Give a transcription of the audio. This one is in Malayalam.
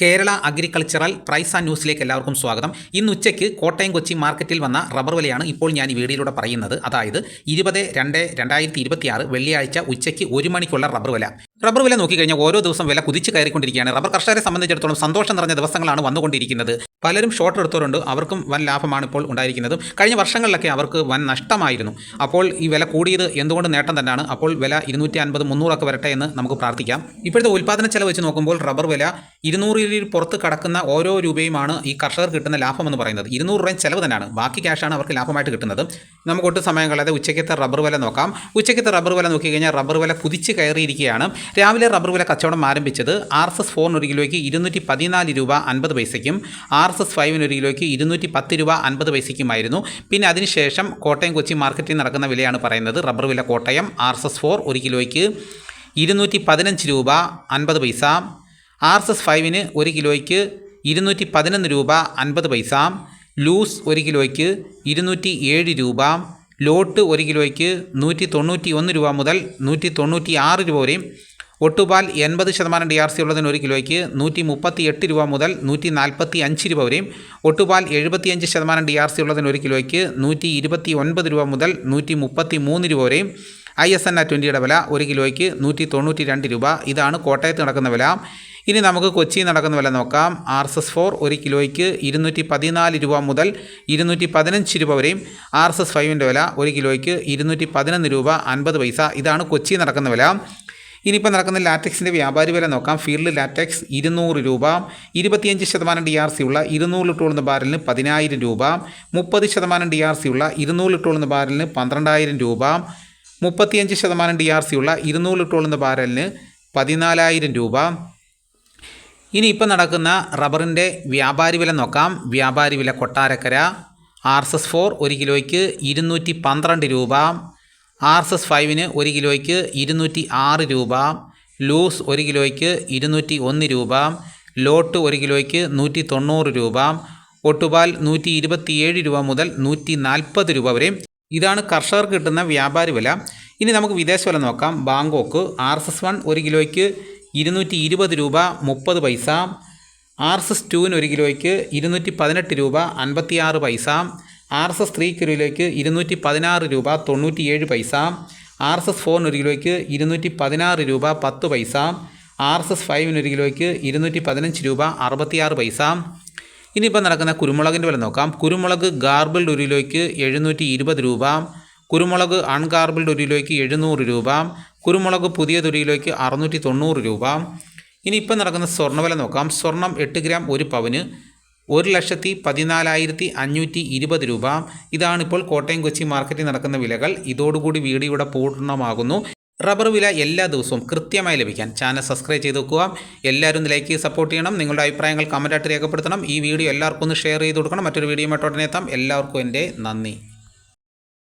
കേരള അഗ്രികൾച്ചറൽ പ്രൈസ് ആൻഡ് ന്യൂസിലേക്ക് എല്ലാവർക്കും സ്വാഗതം. ഇന്ന് ഉച്ചയ്ക്ക് കോട്ടയം കൊച്ചി മാർക്കറ്റിൽ വന്ന റബ്ബർ വിലയാണ് ഇപ്പോൾ ഞാൻ ഈ വീഡിയോയിലൂടെ പറയുന്നത്. അതായത് 20/2/2026 വെള്ളിയാഴ്ച ഉച്ചയ്ക്ക് 1 മണിക്കുള്ള റബ്ബർ വില നോക്കിക്കഴിഞ്ഞാൽ ഓരോ ദിവസം വില കുതിച്ച് കയറിക്കൊണ്ടിരിക്കുകയാണ്. റബ്ബർ കർഷകരെ സംബന്ധിച്ചിടത്തോളം സന്തോഷം നിറഞ്ഞ ദിവസങ്ങളാണ് വന്നുകൊണ്ടിരിക്കുന്നത്. പലരും ഷോർട്ട് എടുത്തവരുണ്ട്, അവർക്കും വൻ ലാഭമാണ് ഇപ്പോൾ ഉണ്ടായിരിക്കുന്നത്. കഴിഞ്ഞ വർഷങ്ങളിലൊക്കെ അവർക്ക് വൻ നഷ്ടമായിരുന്നു. അപ്പോൾ ഈ വില കൂടിയത് എന്തുകൊണ്ട് നേട്ടം തന്നെയാണ്. അപ്പോൾ വില 250-300 ഒക്കെ വരട്ടെ എന്ന് നമുക്ക് പ്രാർത്ഥിക്കാം. ഇപ്പോഴത്തെ ഉൽപ്പാദന ചെലവ് വെച്ച് നോക്കുമ്പോൾ റബ്ബർ വില 200 പുറത്ത് കടക്കുന്ന ഓരോ രൂപയുമാണ് ഈ കർഷകർ കിട്ടുന്ന ലാഭം എന്ന് പറയുന്നത്. 200 രൂപ ചെലവ് തന്നെയാണ്, ബാക്കി ക്യാഷാണ് അവർക്ക് ലാഭമായിട്ട് കിട്ടുന്നത്. നമുക്ക് ഒട്ടും സമയം കളയാതെ ഉച്ചയ്ക്കത്തെ റബ്ബർ വില നോക്കാം. ഉച്ചയ്ക്കത്തെ റബ്ബർ വില നോക്കിക്കഴിഞ്ഞാൽ റബ്ബർ വില കുതിച്ച് കയറിയിരിക്കുകയാണ്. രാവിലെ റബ്ബർ വില കച്ചവടം ആരംഭിച്ചത് RSS 4 ഒരു കിലോയ്ക്ക് 214 രൂപ 50 പൈസയ്ക്കും RSS 5 ഒരു കിലോയ്ക്ക് 210 രൂപ 50 പൈസയ്ക്കുമായിരുന്നു. പിന്നെ അതിനുശേഷം കോട്ടയം കൊച്ചി മാർക്കറ്റിൽ നടക്കുന്ന വിലയാണ് പറയുന്നത്. റബ്ബർ വില കോട്ടയം RSS 4 ഒരു കിലോയ്ക്ക് 215 രൂപ 50 പൈസ, RSS 5 1 കിലോയ്ക്ക് 211 രൂപ 50 പൈസ, ലൂസ് 1 കിലോയ്ക്ക് 207 രൂപ, ലോട്ട് 1 കിലോയ്ക്ക് 191 രൂപ മുതൽ 196 രൂപ വരെയും, ഒട്ടുപാൽ 80% DRC ഉള്ളതിന് 1 കിലോയ്ക്ക് 138 രൂപ മുതൽ 145 രൂപ വരെയും, ഒട്ടുപാൽ 75% DRC ഉള്ളതിന് 1 കിലോയ്ക്ക് 129 രൂപ മുതൽ 133 രൂപ വരെയും, ISNA 20യുടെ വില 1 കിലോയ്ക്ക് 192 രൂപ. ഇതാണ് കോട്ടയത്ത് നടക്കുന്ന വില. ഇനി നമുക്ക് കൊച്ചി നടക്കുന്ന വില നോക്കാം. RSS 4 1 കിലോയ്ക്ക് 214 രൂപ മുതൽ 215 രൂപ വരെയും, RSS 5ൻ്റെ വില 1 കിലോയ്ക്ക് 211 രൂപ 50 പൈസ. ഇതാണ് കൊച്ചി നടക്കുന്ന വില. ഇനിയിപ്പോൾ നടക്കുന്ന ലാറ്റക്സിൻ്റെ വ്യാപാരി വില നോക്കാം. ഫീൽഡ് ലാറ്റക്സ് 200 രൂപ, 25% DRC ഉള്ള 200 ലിറ്റർ ഉള്ള ബാരലിന് 10,000 രൂപ, 30% DRC ഉള്ള 200 ലിറ്റർ ഉള്ള ബാരലിന് 12,000 രൂപ, 35% DRC ഉള്ള 200 ലിറ്റർ ഉള്ള ബാരലിന് 14,000 രൂപ. ഇനി ഇപ്പം നടക്കുന്ന റബ്ബറിൻ്റെ വ്യാപാരി വില നോക്കാം. വ്യാപാരി വില കൊട്ടാരക്കര RSS 4 1 കിലോയ്ക്ക് 212 രൂപ, RSS 5 1 കിലോയ്ക്ക് 206 രൂപ, ലൂസ് 1 കിലോയ്ക്ക് 201 രൂപ, ലോട്ട് 1 കിലോയ്ക്ക് 190 രൂപ, ഒട്ടുപാൽ 127 രൂപ മുതൽ 140 രൂപ വരെ. ഇതാണ് കർഷകർക്ക് കിട്ടുന്ന വ്യാപാരി വില. ഇനി നമുക്ക് വിദേശ വില നോക്കാം. ബാങ്കോക്ക് RSS 1 1 കിലോയ്ക്ക് 220 രൂപ 30 പൈസ, RSS 2 1 കിലോയ്ക്ക് 218 രൂപ 56 പൈസ, RSS 3 കിലോയ്ക്ക് 216 രൂപ 97 പൈസ, RSS 4 1 കിലോയ്ക്ക് 216 രൂപ 10 പൈസ, RSS 5 1 കിലോയ്ക്ക് 215 രൂപ 66 പൈസ. ഇനിയിപ്പോൾ നടക്കുന്ന കുരുമുളകിൻ്റെ വില നോക്കാം. കുരുമുളക് ഗാർബിൾഡ് 1 കിലോയ്ക്ക് 720 രൂപ, കുരുമുളക് അൺഗാർബിൾഡ് 1 കിലോയ്ക്ക് 700 രൂപ, കുരുമുളക് പുതിയത് 1 കിലോയ്ക്ക് 690 രൂപ. ഇനി ഇപ്പം നടക്കുന്ന സ്വർണ്ണവില നോക്കാം. സ്വർണം 8 ഗ്രാം 1 പവന് 1,14,520 രൂപ. ഇതാണിപ്പോൾ കോട്ടയം കൊച്ചി മാർക്കറ്റിൽ നടക്കുന്ന വിലകൾ. ഇതോടുകൂടി വീഡിയോയുടെ പൂർണ്ണമാകുന്നു. റബ്ബർ വില എല്ലാ ദിവസവും കൃത്യമായി ലഭിക്കാൻ ചാനൽ സബ്സ്ക്രൈബ് ചെയ്ത് വെക്കുക. എല്ലാവരും ലൈക്ക് ചെയ്ത് സപ്പോർട്ട് ചെയ്യണം. നിങ്ങളുടെ അഭിപ്രായങ്ങൾ കമൻറ്റായിട്ട് രേഖപ്പെടുത്തണം. ഈ വീഡിയോ എല്ലാവർക്കും ഒന്ന് ഷെയർ ചെയ്ത് കൊടുക്കണം. മറ്റൊരു വീഡിയോ ഉടനെ എത്താം. എല്ലാവർക്കും എൻ്റെ നന്ദി.